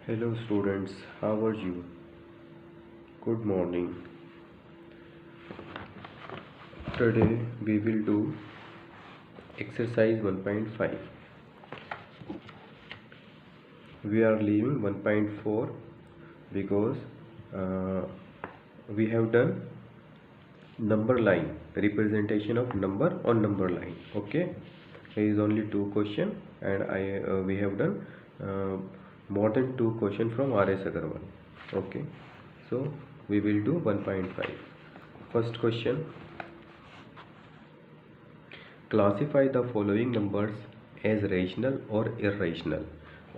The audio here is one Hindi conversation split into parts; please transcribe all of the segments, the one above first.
Hello students, how are you? Good morning. Today we will do exercise 1.5. We are leaving 1.4 because we have done number line, representation of number on number line. Okay, there is only two question and we have done more than two question from R.S. Agarwal. Okay, so we will do 1.5. First question, classify the following numbers as rational और इरेशनल।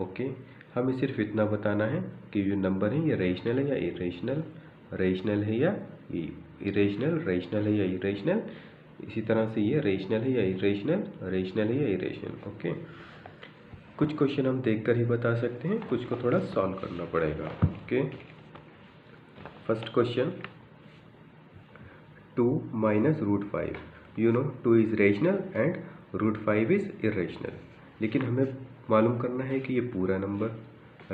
ओके, हमें सिर्फ इतना बताना है कि जो नंबर है ये रेशनल है या इरेशनल, रेशनल है या इरेशनल, रेशनल है या इरेशनल, इसी तरह से ये रेशनल है या इरेशनल, रेशनल है या इरेशनल। ओके, कुछ क्वेश्चन हम देखकर ही बता सकते हैं, कुछ को थोड़ा सॉल्व करना पड़ेगा। Okay, first question, 2 minus root 5, you know 2 is rational and root 5 is irrational, लेकिन हमें मालूम करना है कि ये पूरा नंबर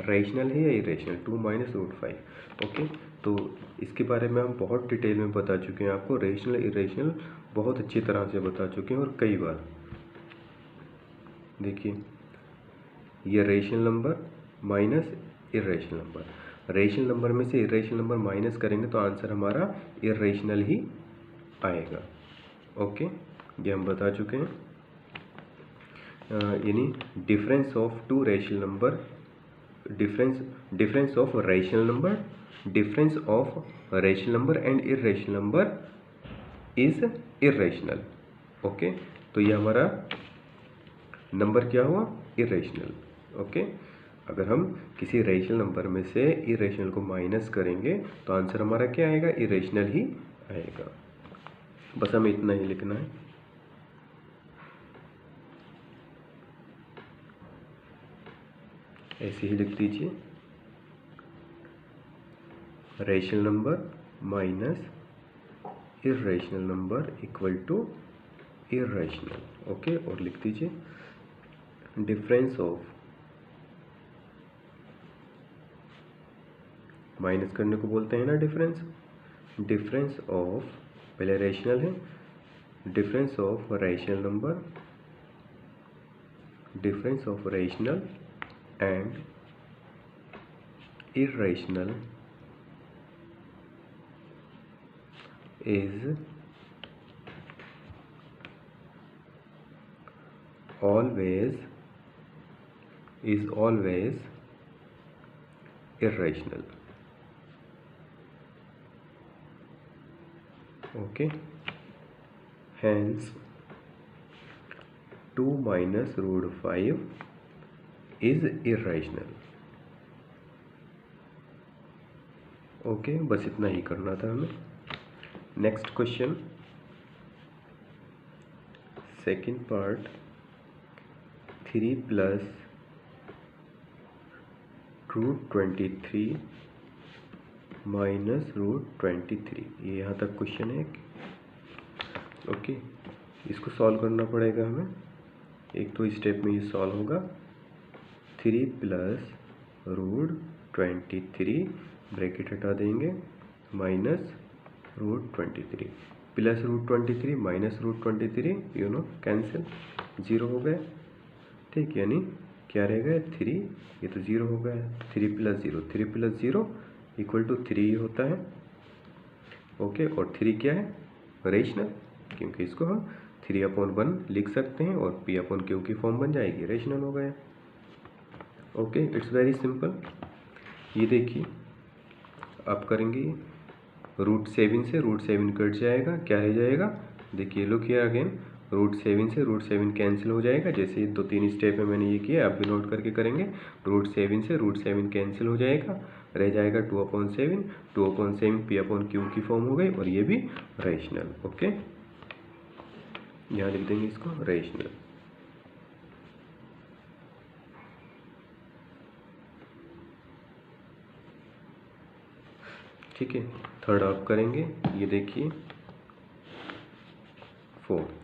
रेशनल है या इरेशनल, 2 minus root 5। ओके, तो इसके बारे में हम बहुत डिटेल में बता चुके हैं, आपको रेशनल इरेशनल बहुत अच्छी तरह से बता चुके हैं और कई बार। देखिए, ये rational number minus irrational number, rational number में से इरेशनल नंबर माइनस करेंगे तो आंसर हमारा इरेशनल ही आएगा। ओके, ये हम बता चुके हैं। यानी difference of two rational number, difference of rational number, difference of rational number and irrational number is irrational. Okay, तो ये हमारा नंबर क्या हुआ, इरेशनल। ओके, अगर हम किसी रेशनल नंबर में से इरेशनल को माइनस करेंगे तो आंसर हमारा क्या आएगा, इरेशनल ही आएगा। बस हमें इतना ही लिखना है। ऐसे ही लिख दीजिए, rational number minus irrational number equal to irrational. Okay, और लिख दीजिए डिफरेंस ऑफ, माइनस करने को बोलते हैं ना डिफरेंस, डिफरेंस ऑफ, पहले रेशनल है, difference of rational number, difference of rational and irrational is always irrational। okay, hence 2 minus root 5 is irrational। Okay, बस इतना ही करना था हमें। Next question, second part, 3 plus root 23 minus root 23, ये यहाँ तक क्वेश्चन है। ओके, इसको सॉल्व करना पड़ेगा हमें, एक तो स्टेप में ये सॉल्व होगा। 3 प्लस रूट 23 ब्रैकेट हटा देंगे, minus root 23, plus root 23 minus root 23, you know cancel, zero हो गया। ठीक, यानी क्या रह गया, 3, ये तो जीरो हो गया। 3 plus zero, 3 plus zero equal to 3 होता है। ओके, और 3 क्या है, रेशनल, क्योंकि इसको हम 3/1 लिख सकते हैं और P/Q की फॉर्म बन जाएगी, रेशनल हो गया। Okay, it's very simple. ये देखिए, आप करेंगे रूट 7 से रूट 7 कट जाएगा, क्या रह जाएगा, देखिए लुक हियर अगेन, रूट 7 से रूट 7 कैंसिल हो जाएगा। जैसे 2-3 स्टेप में मैंने ये किया, आप भी नोट करके करेंगे। रूट 7 से रूट 7 कैंसिल हो जाएगा, रह जाएगा 2/7, 2/7 P/Q की फॉर्म हो गई और ये भी रेशनल। ओके, यहाँ लिख देंगे इसको रेशनल। ठीक है, थर्ड आप करेंगे, ये देखिए फोर्थ।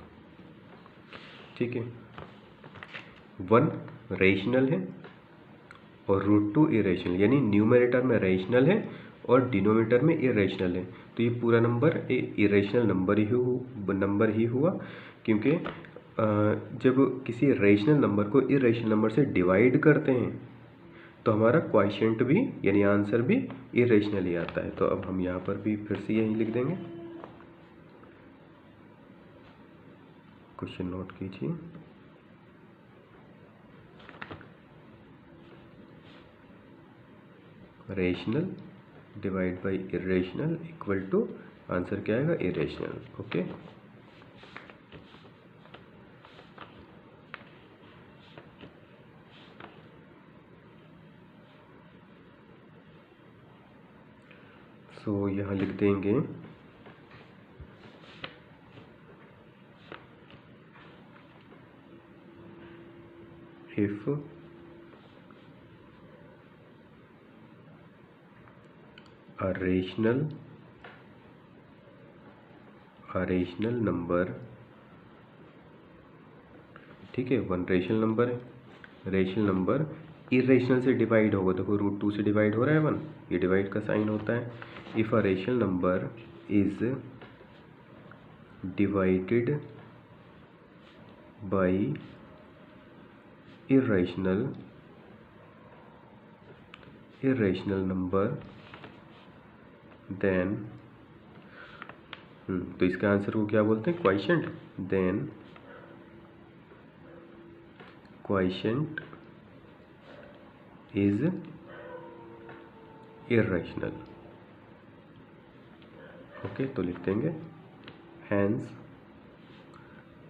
ठीक है, 1 रेशनल है, और √2 इरेशनल, यानी न्यूमरेटर में रेशनल है और डिनोमिनेटर में इरेशनल है, तो ये पूरा नंबर इरेशनल नंबर ही हुआ, क्योंकि जब किसी रेशनल नंबर को इरेशनल नंबर से डिवाइड करते हैं तो हमारा क्वोशिएंट भी यानी आंसर भी इरेशनल ही आता है। तो अब हम यहाँ पर भी फिर से यही लिख देंगे, क्वेश्चन नोट कीजिए। Rational divide by irrational equal to answer क्या आएगा, इरेशनल। ओके, सो यहाँ लिख देंगे इफ a rational नंबर, ठीक है, वन रेशनल नंबर है, रेशनल नंबर इरेशनल से डिवाइड होगा, देखो √2 से डिवाइड हो रहा है 1, ये डिवाइड का साइन होता है। If a rational number is divided by irrational number then, तो इसका आंसर को क्या बोलते हैं, quotient. Then quotient is irrational. Okay, तो लिख देंगे hence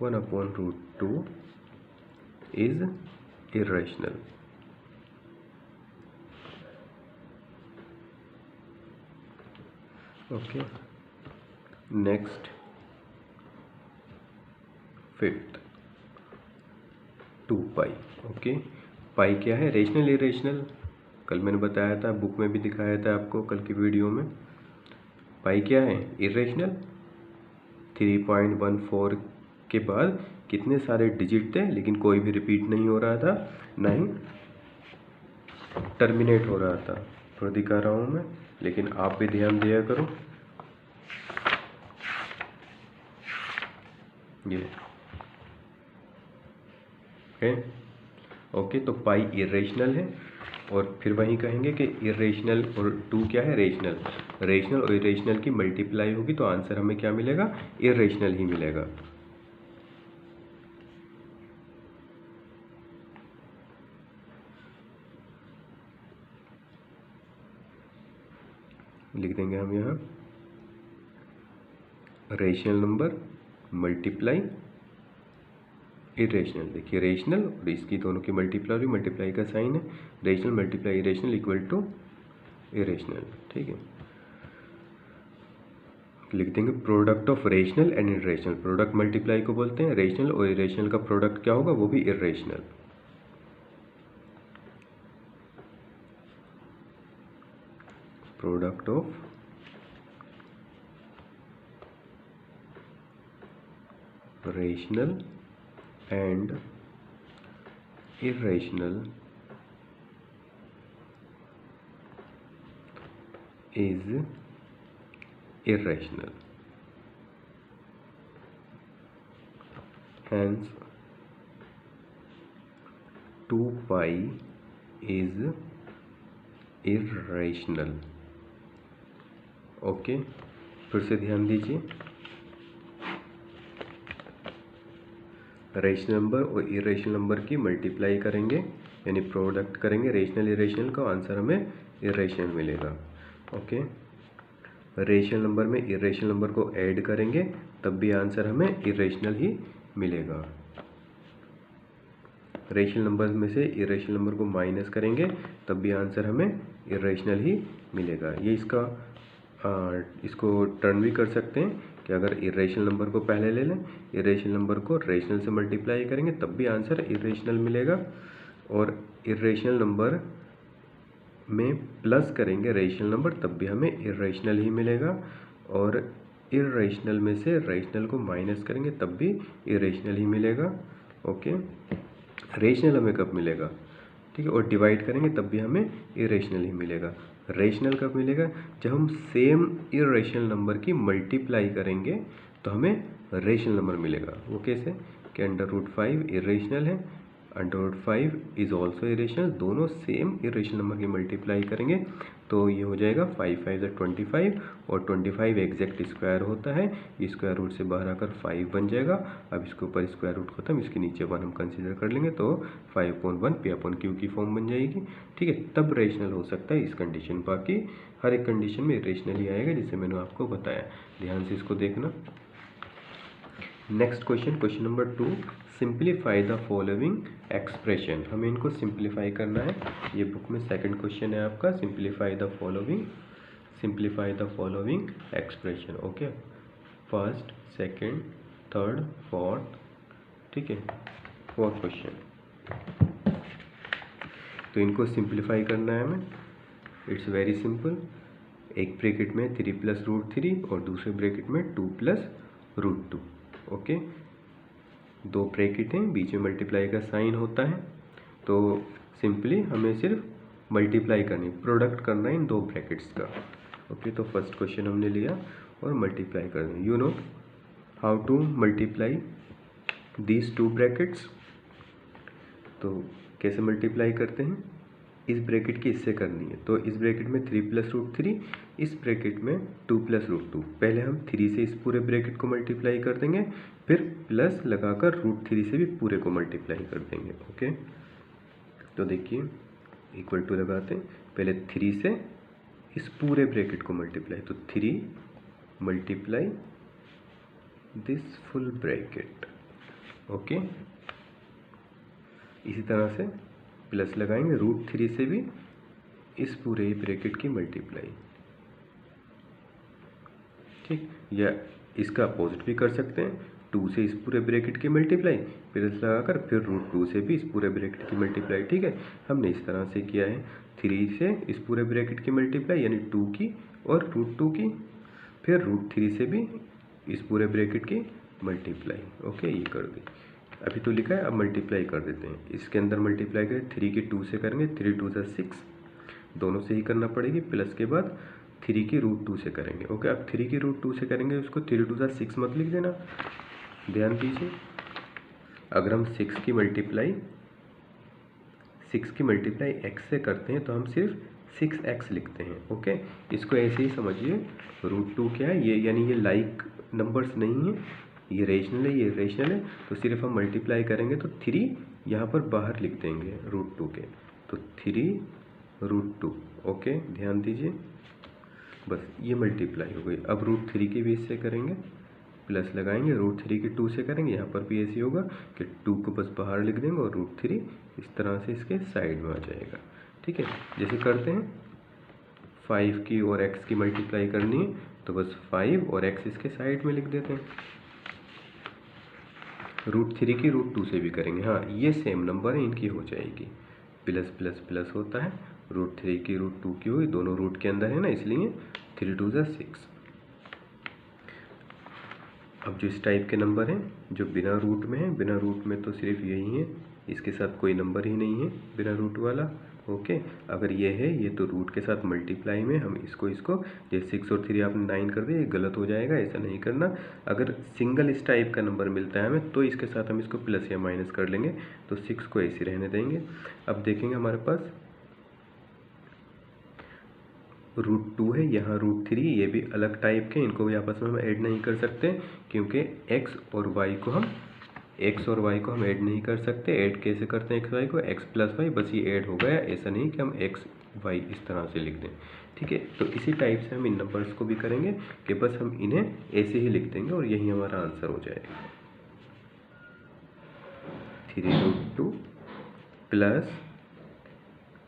1/√2 is irrational. Okay, next 5th 2 पाई। ओके, पाई क्या है, रेशनल इरेशनल, कल मैंने बताया था, बुक में भी दिखाया था आपको कल की वीडियो में। पाई क्या है, इरेशनल। 3.14 के बाद कितने सारे डिजिट थे, लेकिन कोई भी रिपीट नहीं हो रहा था, ना ही टर्मिनेट हो रहा था। थोड़ा दिखा रहा हूँ मैं, लेकिन आप भी ध्यान दिया करो। ये है, ओके, तो पाई इरेशनल है, और फिर वहीं कहेंगे कि इरेशनल और 2 क्या है, रेशनल। रेशनल और इरेशनल की मल्टीप्लाई होगी तो आंसर हमें क्या मिलेगा, इरेशनल ही मिलेगा। लिख देंगे हम यहाँ रेशनल नंबर मल्टीप्लाई इरेशनल। देखिए रेशनल और इसकी दोनों की मल्टीप्लाई, मल्टीप्लाई का साइन है, rational multiply irrational equal to irrational. ठीक है, लिख देंगे product of rational and irrational. Product multiply को बोलते हैं, रेशनल और इरेशनल का प्रोडक्ट क्या होगा, वो भी irrational. Product of rational and irrational is irrational, hence 2 pi is irrational। Okay, फिर से ध्यान दीजिए, रेशनल नंबर और इरेशनल नंबर की मल्टीप्लाई करेंगे, यानी प्रोडक्ट करेंगे रेशनल इरेशनल का, आंसर हमें इरेशनल मिलेगा। ओके, रेशनल नंबर में इरेशनल नंबर को ऐड करेंगे तब भी आंसर हमें इरेशनल ही मिलेगा। रेशनल नंबर में से इरेशनल नंबर को माइनस करेंगे तब भी आंसर हमें इरेशनल ही मिलेगा। ये इसको टर्न भी कर सकते हैं कि अगर इरेशनल नंबर को पहले ले लें, इरेशनल नंबर को रेशनल से मल्टीप्लाई करेंगे तब भी आंसर इरेशनल मिलेगा, और इरेशनल नंबर में प्लस करेंगे रेशनल नंबर तब भी हमें इरेशनल ही मिलेगा, और इरेशनल में से रेशनल को माइनस करेंगे तब भी इरेशनल ही मिलेगा। ओके, रेशनल हमें कब मिलेगा, ठीक है, और डिवाइड करेंगे तब भी हमें इरेशनल ही मिलेगा। रेशनल कब मिलेगा? जब हम सेम इरेशनल नंबर की मल्टीप्लाई करेंगे तो हमें रेशनल नंबर मिलेगा। वो कैसे? कि √5 इरेशनल है, √5 इज ऑल्सो इरेशनल, दोनों सेम इरेशनल नंबर की मल्टीप्लाई करेंगे तो ये हो जाएगा 5 5 25 और 25 एग्जैक्ट स्क्वायर होता है, स्क्वायर रूट से बाहर आकर 5 बन जाएगा। अब इसके ऊपर स्क्वायर रूट खत्म, इसके नीचे 1 हम कंसीडर कर लेंगे तो 5/1 P/Q की फॉर्म बन जाएगी। ठीक है, तब रेशनल हो सकता है इस कंडीशन, बाकी हर एक कंडीशन में रेशनल ही आएगा जैसे मैंने आपको बताया। ध्यान से इसको देखना। Next question, question number 2, simplify the following expression. हमें इनको सिंप्लीफाई करना है। ये बुक में सेकंड क्वेश्चन है आपका, simplify the following expression. Okay, first, second, third, fourth, ठीक है, फोर्थ क्वेश्चन। तो इनको सिंप्लीफाई करना है हमें। It's very simple. एक ब्रैकेट में 3 + √3 और दूसरे ब्रैकेट में 2 + √2। ओके, दो ब्रैकेट हैं, बीच में मल्टीप्लाई का साइन होता है, तो सिंपली हमें सिर्फ मल्टीप्लाई करनी, प्रोडक्ट करना है इन दो ब्रैकेट्स का। ओके, तो फर्स्ट क्वेश्चन हमने लिया और मल्टीप्लाई करना है। You know how to multiply these 2 brackets. तो कैसे मल्टीप्लाई करते हैं? इस ब्रैकेट की इससे करनी है, तो इस ब्रैकेट में 3 + √3, इस ब्रैकेट में 2 + √2। पहले हम 3 से इस पूरे ब्रैकेट को मल्टीप्लाई कर देंगे, फिर प्लस लगाकर √3 से भी पूरे को मल्टीप्लाई कर देंगे। ओके, तो देखिए इक्वल टू लगाते हैं, पहले 3 से इस पूरे ब्रैकेट को मल्टीप्लाई, तो 3 × दिस फुल ब्रैकेट। ओके, इसी तरह से प्लस लगाएंगे √3 से भी इस पूरे ब्रैकेट की मल्टीप्लाई। ठीक, या इसका अपोजिट भी कर सकते हैं, 2 से इस पूरे ब्रैकेट की मल्टीप्लाई, प्लस लगाकर फिर √2 से भी इस पूरे ब्रैकेट की मल्टीप्लाई। ठीक है, हमने इस तरह से किया है, 3 से इस पूरे ब्रैकेट की मल्टीप्लाई यानी 2 की और √2 की, फिर √3 से भी इस पूरे ब्रैकेट की मल्टीप्लाई। ओके, ये कर दी। अभी तो लिखा है, अब मल्टीप्लाई कर देते हैं। इसके अंदर मल्टीप्लाई करें, 3 की 2 से करेंगे, 3 × 2 = 6, दोनों से ही करना पड़ेगी, प्लस के बाद 3 की √2 से करेंगे। ओके, अब 3 की √2 से करेंगे, उसको 3 × 2 = 6 मत लिख देना, ध्यान दीजिए। अगर हम 6 की मल्टीप्लाई x से करते हैं तो हम सिर्फ 6x लिखते हैं। ओके, इसको ऐसे ही समझिए, √2 क्या है ये, यानी ये लाइक नंबर्स नहीं है, ये रेशनल है, ये रेशनल है, तो सिर्फ हम मल्टीप्लाई करेंगे तो 3 यहाँ पर बाहर लिख देंगे √2 के, तो 3 √2। ओके, ध्यान दीजिए, बस ये मल्टीप्लाई हो गई। अब √3 के भी इससे करेंगे, प्लस लगाएंगे, √3 की 2 से करेंगे, यहाँ पर भी ऐसे होगा कि 2 को बस बाहर लिख देंगे और √3 इस तरह से इसके साइड में आ जाएगा। ठीक है, जैसे करते हैं 5 की और x की मल्टीप्लाई करनी है तो बस 5 और x इसके साइड में लिख देते हैं। √3 की √2 से भी करेंगे, हाँ ये सेम नंबर है, इनकी हो जाएगी, प्लस प्लस प्लस होता है, √3 की √2 की हुई, दोनों रूट के अंदर है ना, इसलिए 3 × 2 = 6। अब जो इस टाइप के नंबर हैं जो बिना रूट में है, बिना रूट में तो सिर्फ यही है, इसके साथ कोई नंबर ही नहीं है बिना रूट वाला। ओके, अगर ये है, ये तो रूट के साथ मल्टीप्लाई में हम इसको जैसे 6 और 3 आपने 9 कर दिया, ये गलत हो जाएगा, ऐसा नहीं करना। अगर सिंगल इस टाइप का नंबर मिलता है हमें तो इसके साथ हम इसको प्लस या माइनस कर लेंगे, तो 6 को ऐसे रहने देंगे। अब देखेंगे हमारे पास √2 है, यहाँ √3, ये भी अलग टाइप के, इनको भी आपस में हम ऐड नहीं कर सकते क्योंकि x और y को हम ऐड नहीं कर सकते। ऐड कैसे करते हैं x y को? x + y, बस ये ऐड हो गया, ऐसा नहीं कि हम x y इस तरह से लिख दें। ठीक है, तो इसी टाइप से हम इन नंबर्स को भी करेंगे कि बस हम इन्हें ऐसे ही लिख देंगे और यही हमारा आंसर हो जाएगा। 3√2 +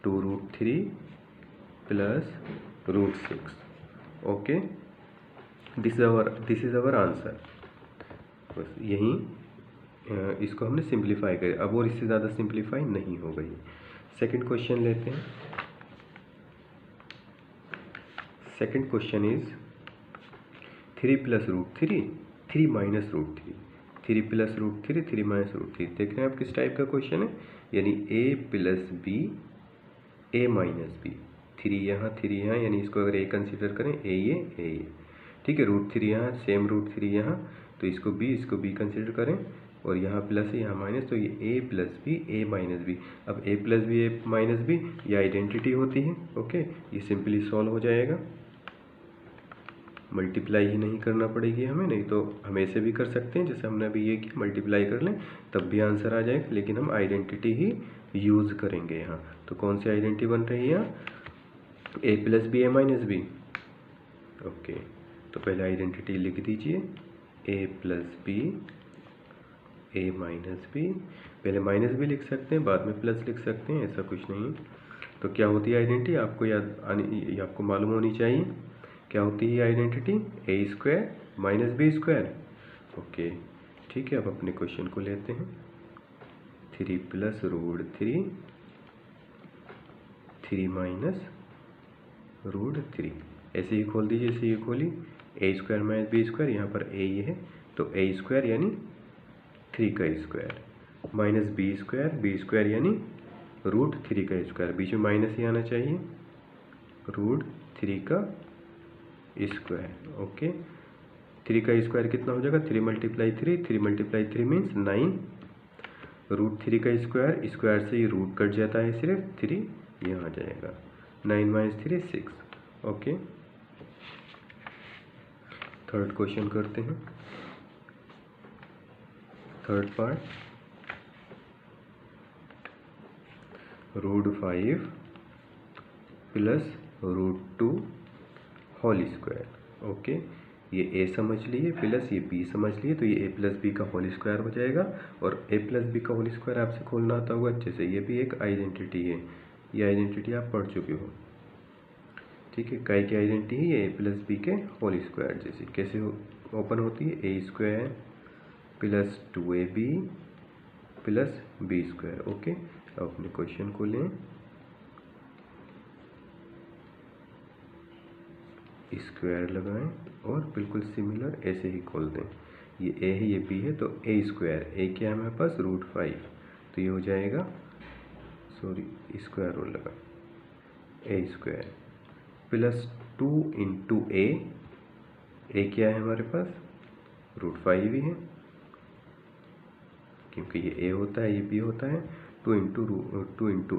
2√3 + √6। Okay, this is our answer. बस यही इसको हमने सिंप्लीफाई किया, अब और इससे ज़्यादा सिंप्लीफाई नहीं हो गई। सेकंड क्वेश्चन लेते हैं। Second question is 3 + √3 3 - √3, 3 + √3 3 - √3। देख रहे हैं आप किस टाइप का क्वेश्चन है, यानी a plus B a minus B, 3 यहाँ यानी इसको अगर a कंसीडर करें a ये, ठीक है। √3 यहाँ, सेम √3 यहाँ, तो इसको b कंसीडर करें और यहाँ प्लस है यहाँ माइनस, तो ये a plus B a minus B. अब a plus B a minus B ये आइडेंटिटी होती है, ओके। ये सिंपली सॉल्व हो जाएगा, मल्टीप्लाई ही नहीं करना पड़ेगी हमें, नहीं तो हम ऐसे भी कर सकते हैं जैसे हमने अभी ये किया, मल्टीप्लाई कर लें तब भी आंसर आ जाएगा, लेकिन हम आइडेंटिटी ही यूज़ करेंगे यहाँ। तो कौन सी आइडेंटिटी बन रही है यहाँ, a plus B a minus B, okay. तो पहले आइडेंटिटी लिख दीजिए, a plus B a minus B, पहले माइनस भी लिख सकते हैं बाद में प्लस लिख सकते हैं, ऐसा कुछ नहीं है। तो क्या होती है आइडेंटिटी, आपको याद आनी, आपको मालूम होनी चाहिए क्या होती है identity, a² minus b², okay ठीक है। अब अपने क्वेश्चन को लेते हैं, 3 प्लस √3 3 माइनस √3, ऐसे ही खोल दीजिए, ऐसे ही खोली, a² माइनस b², यहाँ पर a ये है तो a² यानी 3 का स्क्वायर माइनस b² यानी √3 का स्क्वायर, बीच में माइनस ही आना चाहिए, √3 का स्क्वायर, ओके। 3 का स्क्वायर कितना हो जाएगा, 3 मल्टीप्लाई 3 मीन्स 9, √3 का स्क्वायर से ये रूट कट जाता है, सिर्फ 3 यहाँ आ जाएगा, 9 माइनस 3 6, ओके। थर्ड क्वेश्चन करते हैं, third part, √5 plus √2 whole square, okay. ये a समझ लिए प्लस ये b समझ लिए, तो ये a प्लस बी का होल स्क्वायर हो जाएगा, और a प्लस बी का होल स्क्वायर आपसे खोलना आता होगा अच्छे से, ये भी एक आइडेंटिटी है, ये आइडेंटिटी आप पढ़ चुके हो, ठीक है। काय की आइडेंटिटी है ये a प्लस बी के होल स्क्वायर जैसी, कैसे ओपन होती है, a² plus 2ab plus b², okay. अब अपने क्वेश्चन को लें, स्क्वायर लगाएं और बिल्कुल सिमिलर ऐसे ही खोल दें, ये a है ये b है, तो a², a क्या है हमारे पास √5, तो ये हो जाएगा, सॉरी स्क्वायर रूल लगा, a² प्लस 2 इंटू a क्या है हमारे पास √5 भी है, क्योंकि ये a होता है ये b होता है, 2 इंटू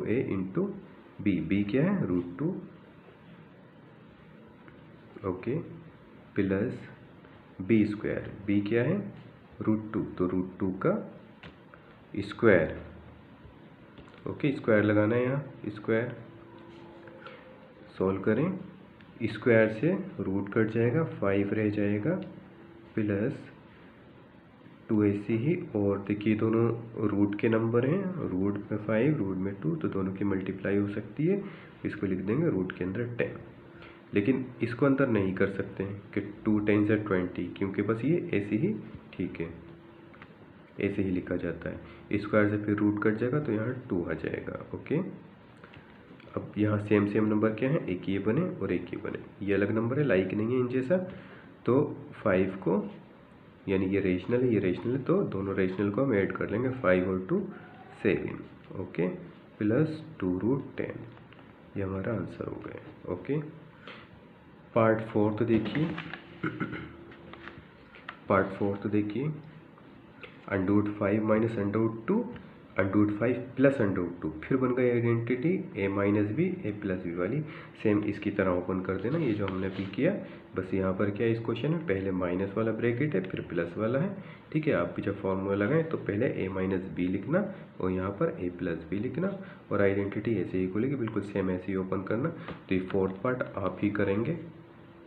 a इंटू b क्या है √2, ओके, प्लस b² b क्या है √2, तो √2 का स्क्वायर, ओके। स्क्वायर लगाना है यहाँ, स्क्वायर सॉल्व करें, स्क्वायर से रूट कट जाएगा, 5 रह जाएगा, प्लस 2 ऐसे ही, और देखिए दोनों रूट के नंबर हैं, रूट में 5 रूट में 2, तो दोनों की मल्टीप्लाई हो सकती है, इसको लिख देंगे रूट के अंदर 10, लेकिन इसको अंदर नहीं कर सकते हैं कि 2 10 से 20, क्योंकि बस ये ऐसे ही, ठीक है, ऐसे ही लिखा जाता है, स्क्वायर से फिर रूट कट जाएगा तो यहाँ 2 आ जाएगा, ओके। अब यहाँ सेम नंबर क्या है, एक ये बने और एक ये बने, ये अलग नंबर है, लाइक नहीं है इन जैसा, तो 5 को, यानी ये रेशनल है ये रेशनल है, तो दोनों रेशनल को हम ऐड कर लेंगे, 5 और 2 7, ओके, प्लस 2√10, ये हमारा आंसर हो गया, ओके। पार्ट 4 तो देखिए, √5 माइनस √2, √5 प्लस √2, फिर बन गई identity a minus B a plus B वाली, सेम इसकी तरह ओपन कर देना, ये जो हमने अभी किया, बस यहाँ पर क्या है इस क्वेश्चन में, पहले माइनस वाला ब्रैकेट है फिर प्लस वाला है, ठीक है। आप भी जब फॉर्मूला लगाएं तो पहले a माइनस बी लिखना और यहाँ पर a प्लस बी लिखना, और आइडेंटिटी ऐसे ही खुलेगी, बिल्कुल सेम ऐसे ही ओपन करना। तो ये फोर्थ पार्ट आप ही करेंगे,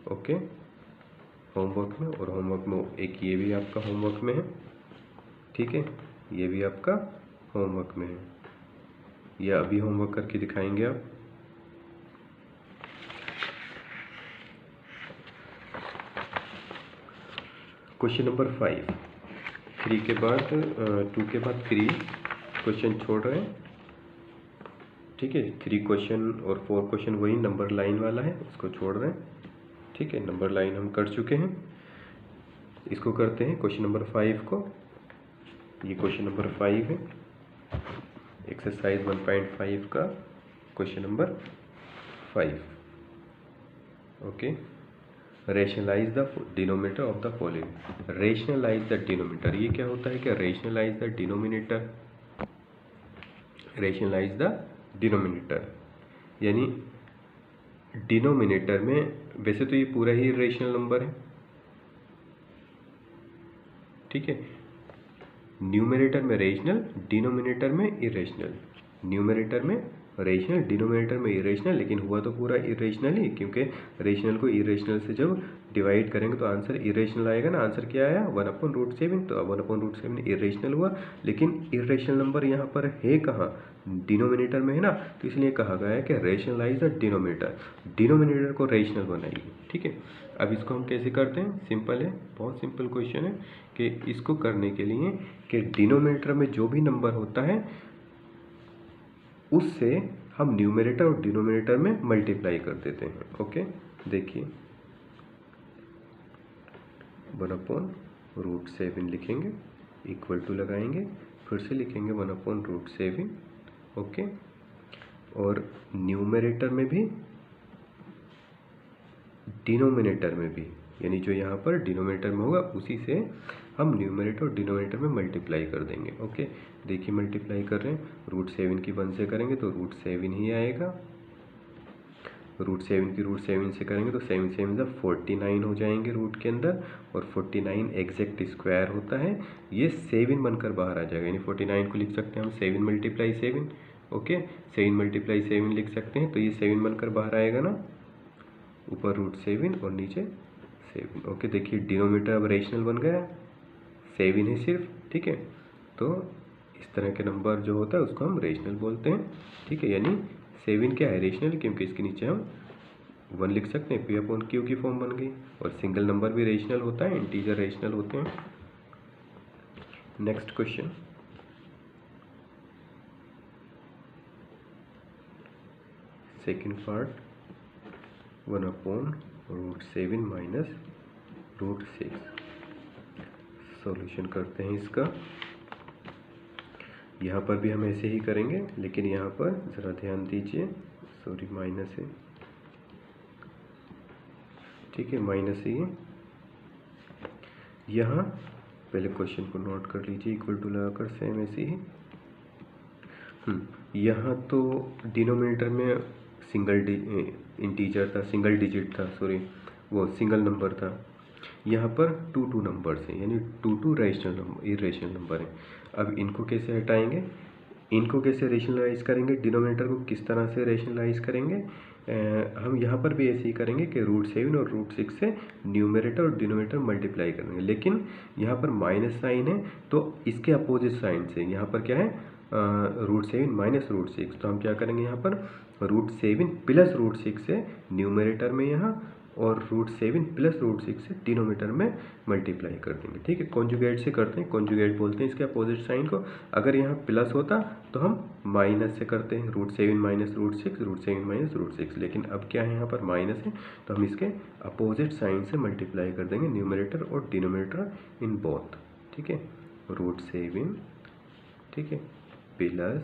ओके, होमवर्क में, और होमवर्क में एक ये भी आपका होमवर्क में है, ठीक है, ये भी आपका होमवर्क में है, ये अभी होमवर्क करके दिखाएंगे आप। क्वेश्चन नंबर 5, 3 के बाद 2 के बाद 3 क्वेश्चन छोड़ रहे हैं, ठीक है। 3 क्वेश्चन और 4 क्वेश्चन वही नंबर लाइन वाला है, उसको छोड़ रहे हैं, ठीक है। नंबर लाइन हम कर चुके हैं, इसको करते हैं क्वेश्चन नंबर 5 को, ये क्वेश्चन नंबर 5 है, एक्सरसाइज 1.5 का question number 5। Okay, rationalise the denominator of the following. Rationalise the denominator, ये क्या होता है कि rationalise the denominator, rationalise the denominator यानी डिनोमिनेटर में वैसे तो ये पूरा ही इरेशनल नंबर है, ठीक है। न्यूमरेटर में रेशनल, डिनोमिनेटर में इरेशनल, न्यूमरेटर में रेशनल, डिनोमिनेटर में इरेशनल, लेकिन हुआ तो पूरा इरेशनल ही, क्योंकि रेशनल को इरेशनल से जब डिवाइड करेंगे तो आंसर इरेशनल आएगा ना। आंसर क्या आया 1/√7, तो 1/√7 इरेशनल हुआ, लेकिन इरेशनल नंबर यहाँ पर है कहाँ, डिनोमिनेटर में है ना, तो इसलिए कहा गया है कि रेशनलाइज द डिनोमिनेटर, डिनोमिनेटर को रेशनल बनाइए, ठीक है। अब इसको हम कैसे करते हैं, सिंपल है, बहुत सिंपल क्वेश्चन है कि इसको करने के लिए कि डिनोमिनेटर में जो भी नंबर होता है उससे हम न्यूमरेटर और डिनोमिनेटर में मल्टीप्लाई कर देते हैं। ओके, देखिए 1/√7 लिखेंगे, इक्वल टू लगाएंगे, फिर से लिखेंगे 1/√7। ओके, और न्यूमरेटर में भी डिनोमिनेटर में भी, यानी जो यहाँ पर डिनोमिनेटर में होगा उसी से हम न्यूमरेटर और डिनोमिनेटर में मल्टीप्लाई कर देंगे। ओके, देखिए मल्टीप्लाई कर रहे हैं, √7 की 1 से करेंगे तो √7 ही आएगा, √7 की √7 से करेंगे तो 7 7 जब 49 हो जाएंगे रूट के अंदर, और 49 एग्जैक्ट स्क्वायर होता है, ये 7 बनकर बाहर आ जाएगा, यानी 49 को लिख सकते हैं हम 7 × 7। ओके, 7 × 7 लिख सकते हैं, तो ये 7 बनकर बाहर आएगा ना, ऊपर √7 और नीचे 7। ओके, देखिए डिनोमिनेटर अब रेशनल बन गया, 7 है सिर्फ, ठीक है। तो इस तरह के नंबर जो होता है उसको हम रेशनल बोलते हैं, ठीक है। यानी 7 क्या है, रेशनल, क्योंकि इसके नीचे हम 1 लिख सकते हैं, P/Q की फॉर्म बन गई। और सिंगल नंबर भी रेशनल होता है, इंटीजर रेशनल होते हैं। Next question, second part, 1/√7 minus √6। Solution करते हैं इसका। यहाँ पर भी हम ऐसे ही करेंगे, लेकिन यहाँ पर ज़रा ध्यान दीजिए, सॉरी माइनस है, ठीक है, माइनस है ये। यहाँ पहले क्वेश्चन को नोट कर लीजिए, इक्वल टू लगाकर सेम ऐसे ही। यहाँ तो डिनोमिनेटर में सिंगल इंटीजर था, सिंगल डिजिट था, सॉरी वो सिंगल नंबर था। यहाँ पर 2 नंबर्स हैं, यानी 2 रेशनल नंबर, इरेशनल नंबर है। अब इनको कैसे हटाएंगे, इनको कैसे रेशनलाइज करेंगे, डिनोमिनेटर को किस तरह से रेशनलाइज करेंगे, हम यहाँ पर भी ऐसे ही करेंगे कि √7 और √6 से न्यूमरेटर और डिनोमिनेटर मल्टीप्लाई करेंगे, लेकिन यहाँ पर माइनस साइन है तो इसके अपोजिट साइन से यहाँ पर क्या है, √7 माइनस √6, तो हम क्या करेंगे यहाँ पर √7 प्लस √6 से न्यूमरेटर में यहाँ, और √7 प्लस √6 से डिनोमिनेटर में मल्टीप्लाई कर देंगे, ठीक है। कॉन्जुगेट से करते हैं, कॉन्जुगेट बोलते हैं इसके अपोजिट साइन को। अगर यहाँ प्लस होता तो हम माइनस से करते हैं, √7 माइनस √6, √7 माइनस √6, लेकिन अब क्या है यहाँ पर माइनस है, तो हम इसके अपोजिट साइन से मल्टीप्लाई कर देंगे, न्यूमरेटर और डिनोमिनेटर इन बोथ, ठीक है। √7, ठीक है, प्लस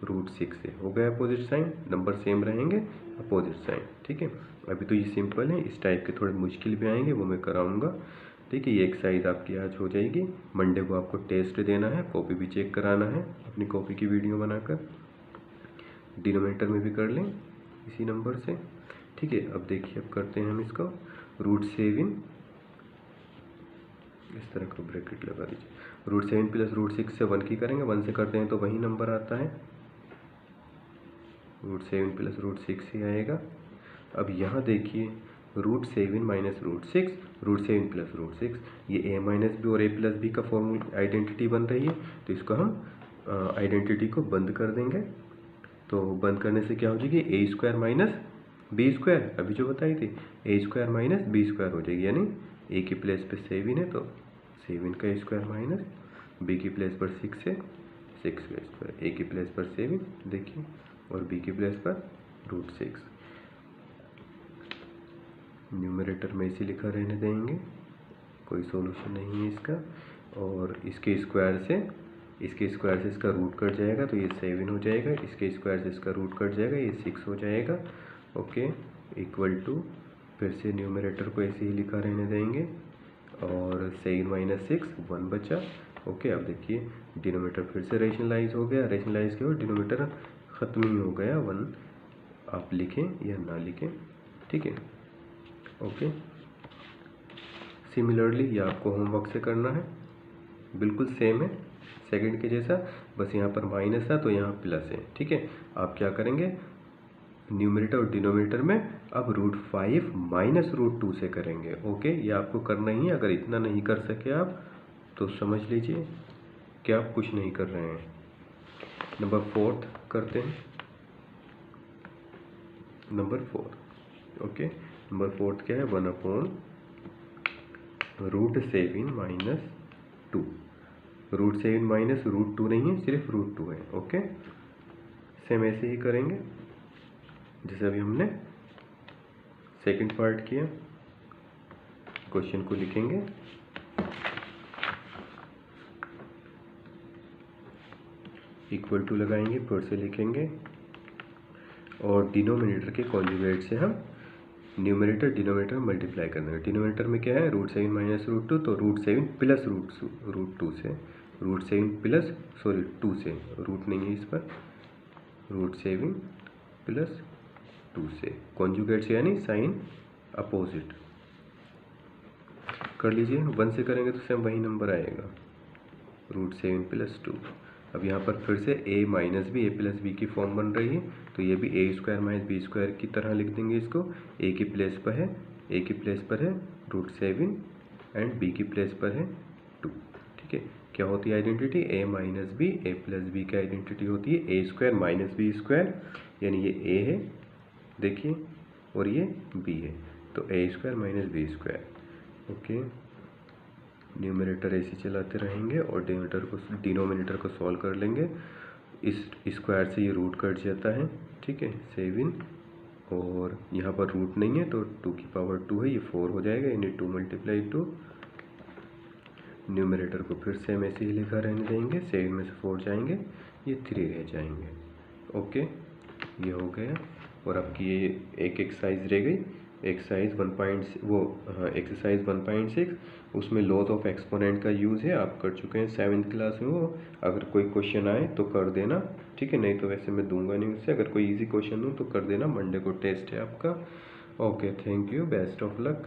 √6 से हो गया अपोजिट साइन, नंबर सेम रहेंगे, अपोजिट साइन, ठीक है। अभी तो ये सिंपल है, इस टाइप के थोड़े मुश्किल भी आएंगे, वो मैं कराऊंगा, ठीक है। ये एक्सरसाइज आपकी आज हो जाएगी। मंडे को आपको टेस्ट देना है, कॉपी भी चेक कराना है, अपनी कॉपी की वीडियो बनाकर डिनोमिनेटर में भी कर लें इसी नंबर से, ठीक है। अब देखिए, अब करते हैं हम इसको, √7 इस तरह का ब्रैकेट लगा दीजिए, √7 प्लस √6 से 1 की करेंगे, 1 से करते हैं तो वही नंबर आता है, √7 प्लस √6 ही आएगा। अब यहाँ देखिए, √7 माइनस √6, √7 प्लस √6, ये a माइनस बी और a प्लस बी का फॉर्मूला आइडेंटिटी बन रही है, तो इसको हम आइडेंटिटी को बंद कर देंगे। तो बंद करने से क्या हो जाएगी, a² माइनस b², अभी जो बताई थी, a² माइनस b² हो जाएगी, यानी a की प्लेस पे 7 है तो 7 का स्क्वायर माइनस b की प्लेस पर 6 है, 6 का स्क्वायर, a की प्लेस पर 7 देखिए, और b की प्लेस पर √6। न्यूमरेटर में इसे लिखा रहने देंगे, कोई सॉल्यूशन नहीं है इसका, और इसके स्क्वायर से इसके स्क्वायर से इसका रूट कट जाएगा तो ये 7 हो जाएगा, इसके स्क्वायर से इसका रूट कट जाएगा, ये 6 हो जाएगा। ओके, इक्वल टू, फिर से न्यूमरेटर को ऐसे ही लिखा रहने देंगे और 7 - 6 1 बचा। ओके, अब देखिए डिनोमीटर फिर से रेशनलाइज हो गया, रेशनलाइज के बाद डिनोमीटर ख़त्म ही हो गया, 1 आप लिखें या ना लिखें, ठीक है। ओके, सिमिलरली ये आपको होमवर्क से करना है, बिल्कुल सेम है सेकंड के जैसा, बस यहाँ पर माइनस था तो यहाँ प्लस है, ठीक है। आप क्या करेंगे, न्यूमरेटर और डिनोमिनेटर में अब √5 माइनस √2 से करेंगे। ओके, ये आपको करना ही है। अगर इतना नहीं कर सके आप तो समझ लीजिए कि आप कुछ नहीं कर रहे हैं। नंबर 4 करते हैं, नंबर 4। ओके, नंबर 4 क्या है, 1/√7 - 2। √7 माइनस √2 नहीं है, सिर्फ √2 है। ओके, सेम ऐसे ही करेंगे जैसे अभी हमने सेकंड पार्ट किया। क्वेश्चन को लिखेंगे, इक्वल टू लगाएंगे, फिर से लिखेंगे और डिनोमिनेटर के कॉन्जुगेट से हम न्यूमरेटर डिनोमिनेटर मल्टीप्लाई कर देंगे। डिनोमिनेटर में क्या है, √7 माइनस √2, तो √7 प्लस √2 से, √7 प्लस 2 से, रूट नहीं है इस पर, √7 प्लस 2 से, कॉन्जुगेट से यानी साइन अपोजिट कर लीजिए। 1 से करेंगे तो सेम वही नंबर आएगा, √7 प्लस 2। अब यहाँ पर फिर से a minus B, a plus B की फॉर्म बन रही है, तो ये भी a² माइनस b² की तरह लिख देंगे इसको। a की प्लेस पर है, √7 एंड b की प्लेस पर है 2, ठीक है। क्या होती है identity, a minus B, a plus B की आइडेंटिटी होती है a² माइनस b², यानी ये a है देखिए और ये b है, तो a² minus b²। Okay, numerator ऐसे चलाते रहेंगे और डिनोमिनेटर को सॉल्व कर लेंगे। इस स्क्वायर से ये रूट कट जाता है, ठीक है, 7, और यहाँ पर रूट नहीं है तो 2 की पावर 2 है, ये 4 हो जाएगा, यानी 2 × 2। न्यूमरेटर को फिर से हम ऐसे ही लिखा रहने देंगे, 7 में से 4 जाएंगे, ये 3 रह जाएंगे। ओके, ये हो गया। और आपकी ये एक एक्सरसाइज रह गई, एक्सरसाइज 1.6, उसमें लॉज ऑफ एक्सपोनेंट का यूज़ है, आप कर चुके हैं 7th क्लास में वो। अगर कोई क्वेश्चन आए तो कर देना, ठीक है, नहीं तो वैसे मैं दूंगा नहीं उससे। अगर कोई इजी क्वेश्चन हो तो कर देना, मंडे को टेस्ट है आपका। Okay, thank you, best of luck.